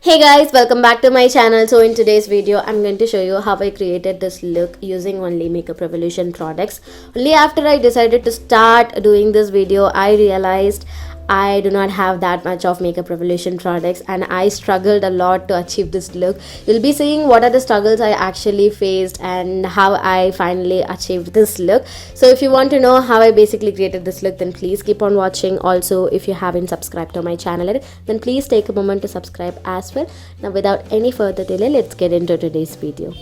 Hey guys, welcome back to my channel. So in today's video I'm going to show you how I created this look using only Makeup Revolution products. Only after I decided to start doing this video I realized I do not have that much of Makeup Revolution products and I struggled a lot to achieve this look. You'll be seeing what are the struggles I actually faced and how I finally achieved this look. So if you want to know how I basically created this look, then please keep on watching. Also, if you haven't subscribed to my channel yet, then please take a moment to subscribe as well. Now without any further delay, let's get into today's video.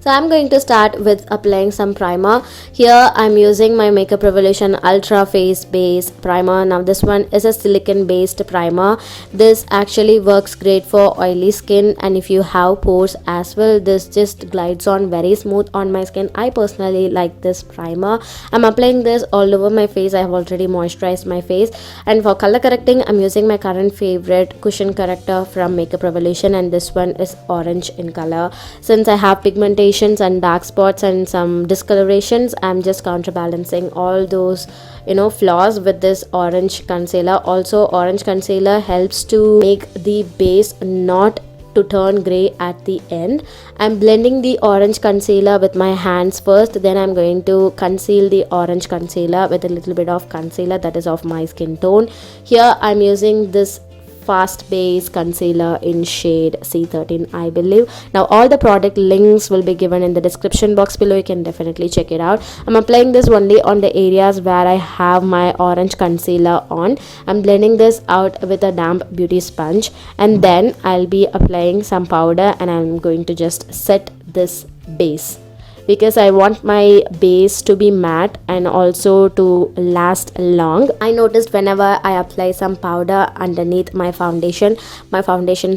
So I'm going to start with applying some primer. Here I'm using my Makeup Revolution Ultra Face Base Primer. Now this one is a silicone based primer. This actually works great for oily skin, and if you have pores as well, this just glides on very smooth on my skin. I personally like this primer. I'm applying this all over my face. I have already moisturized my face, and for color correcting I'm using my current favorite cushion corrector from Makeup Revolution, and this one is orange in color. Since I have pigmentation and dark spots and some discolorations, I'm just counterbalancing all those flaws with this orange concealer. Also, orange concealer helps to make the base not to turn gray at the end. I'm blending the orange concealer with my hands first, then I'm going to conceal the orange concealer with a little bit of concealer that is of my skin tone. Here I'm using this fast base concealer in shade C13, I believe. Now all the product links will be given in the description box below. You can definitely check it out. I'm applying this only on the areas where I have my orange concealer on. I'm blending this out with a damp beauty sponge, and then I'll be applying some powder, and I'm going to just set this base because I want my base to be matte and also to last long. I noticed whenever I apply some powder underneath my foundation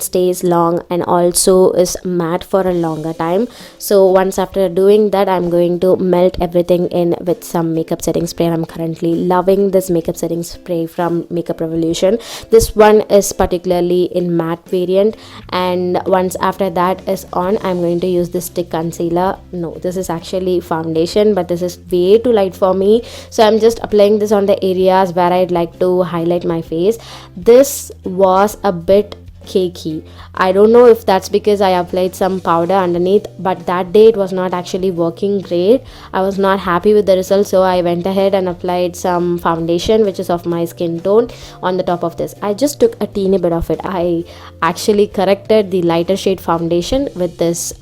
stays long and also is matte for a longer time. So once after doing that, I'm going to melt everything in with some makeup setting spray. I'm currently loving this makeup setting spray from Makeup Revolution. This one is particularly in matte variant, and once after that is on, I'm going to use this stick concealer. No, this is actually foundation, but this is way too light for me, so I'm just applying this on the areas where I'd like to highlight my face. This was a bit cakey. I don't know if that's because I applied some powder underneath, but that day it was not actually working great. I was not happy with the result, so I went ahead and applied some foundation which is of my skin tone on the top of this. I just took a teeny bit of it. I actually corrected the lighter shade foundation with this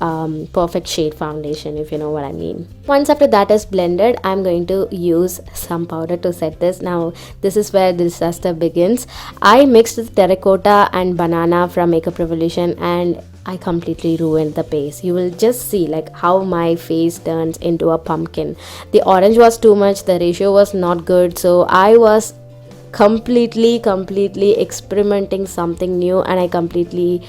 perfect shade foundation, if you know what I mean. Once after that is blended, I'm going to use some powder to set this. Now this is where the disaster begins. I mixed the terracotta and banana from Makeup Revolution and I completely ruined the base. You will just see like how my face turns into a pumpkin. The orange was too much, the ratio was not good, so I was completely experimenting something new, and I completely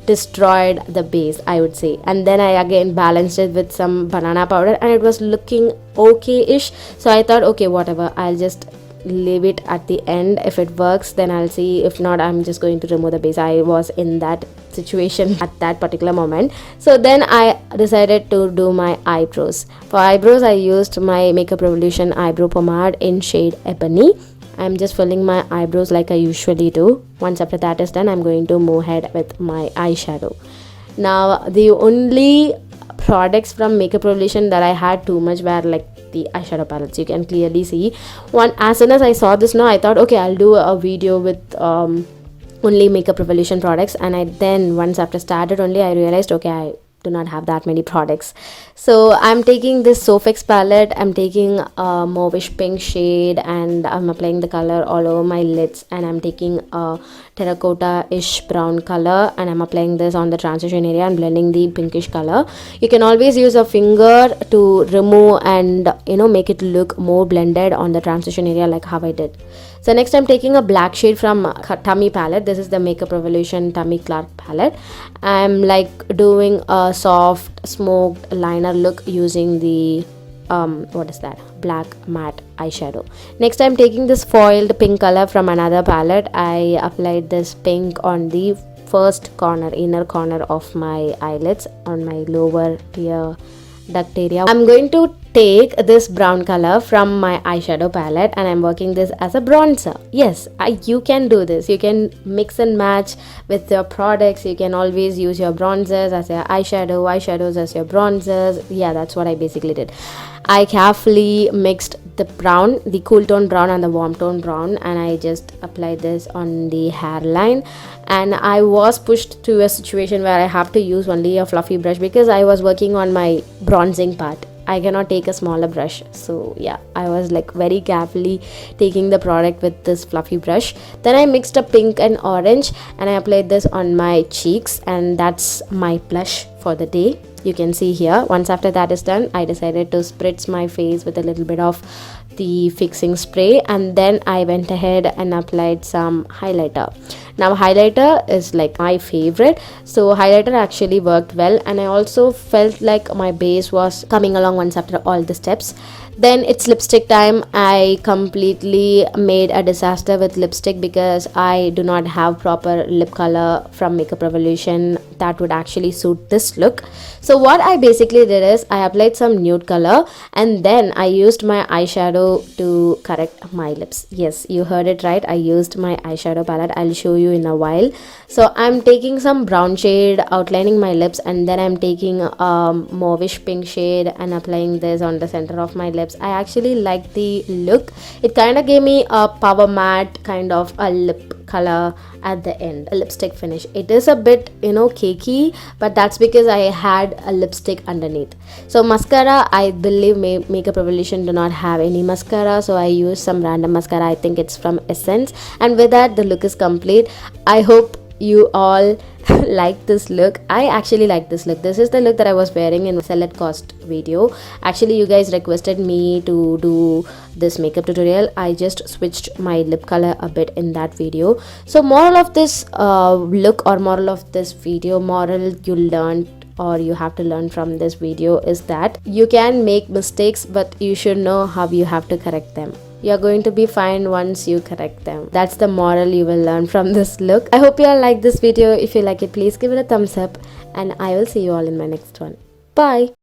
destroyed the base, I would say. And then I again balanced it with some banana powder and it was looking okay-ish, so I thought, okay, whatever, I'll just leave it at the end. If it works, then I'll see. If not, I'm just going to remove the base. I was in that situation at that particular moment. So then I decided to do my eyebrows. For eyebrows, I used my Makeup Revolution eyebrow pomade in shade Ebony. I'm just filling my eyebrows like I usually do. Once after that is done, I'm going to move ahead with my eyeshadow. Now the only products from Makeup Revolution that I had too much were like the eyeshadow palettes. You can clearly see one. As soon as I saw this, I thought, okay, I'll do a video with only Makeup Revolution products, and then once after started only I realized, okay, I do not have that many products. So I'm taking this Soph palette, I'm taking a mauvish pink shade, and I'm applying the color all over my lids, and I'm taking a terracotta-ish brown color, and I'm applying this on the transition area and blending the pinkish color. You can always use a finger to remove and make it look more blended on the transition area like how I did. So next I'm taking a black shade from Tammi palette. This is the Makeup Revolution Tammi Clark palette. I'm like doing a soft smoked liner look using the black matte eyeshadow. Next I'm taking this foiled pink color from another palette. I applied this pink on the first corner, inner corner of my eyelids, on my lower tier duct area. I'm going to take this brown color from my eyeshadow palette and I'm working this as a bronzer. Yes, you can do this. You can mix and match with your products. You can always use your bronzers as your eyeshadows as your bronzers. Yeah, that's what I basically did. I carefully mixed the brown, the cool tone brown and the warm tone brown, and I just applied this on the hairline. And I was pushed to a situation where I have to use only a fluffy brush because I was working on my bronzing part. I cannot take a smaller brush, so yeah, I was like very carefully taking the product with this fluffy brush. Then I mixed up pink and orange and I applied this on my cheeks, and that's my blush for the day. You can see here. Once after that is done, I decided to spritz my face with a little bit of the fixing spray, and then I went ahead and applied some highlighter. Now highlighter is like my favorite, so highlighter actually worked well, and I also felt like my base was coming along once after all the steps. Then it's lipstick time. I completely made a disaster with lipstick because I do not have proper lip color from Makeup Revolution that would actually suit this look. So what I basically did is I applied some nude color and then I used my eyeshadow to correct my lips. Yes, you heard it right. I used my eyeshadow palette. I'll show you in a while. So I'm taking some brown shade, outlining my lips, and then I'm taking a mauvish pink shade and applying this on the center of my lips. I actually like the look. It kind of gave me a power matte kind of a lip color at the end, a lipstick finish. It is a bit cakey, but that's because I had a lipstick underneath. So mascara, I believe Makeup Revolution do not have any mascara, so I used some random mascara. I think it's from Essence, and with that the look is complete. I hope you all like this look. I actually like this look. This is the look that I was wearing in Sell at Cost video. Actually, you guys requested me to do this makeup tutorial. I just switched my lip color a bit in that video. So moral of this look, or moral of this video, moral you learned or you have to learn from this video is that you can make mistakes, but you should know how you have to correct them. You're going to be fine once you correct them. That's the moral you will learn from this look. I hope you all like this video. If you like it, please give it a thumbs up, and I will see you all in my next one. Bye.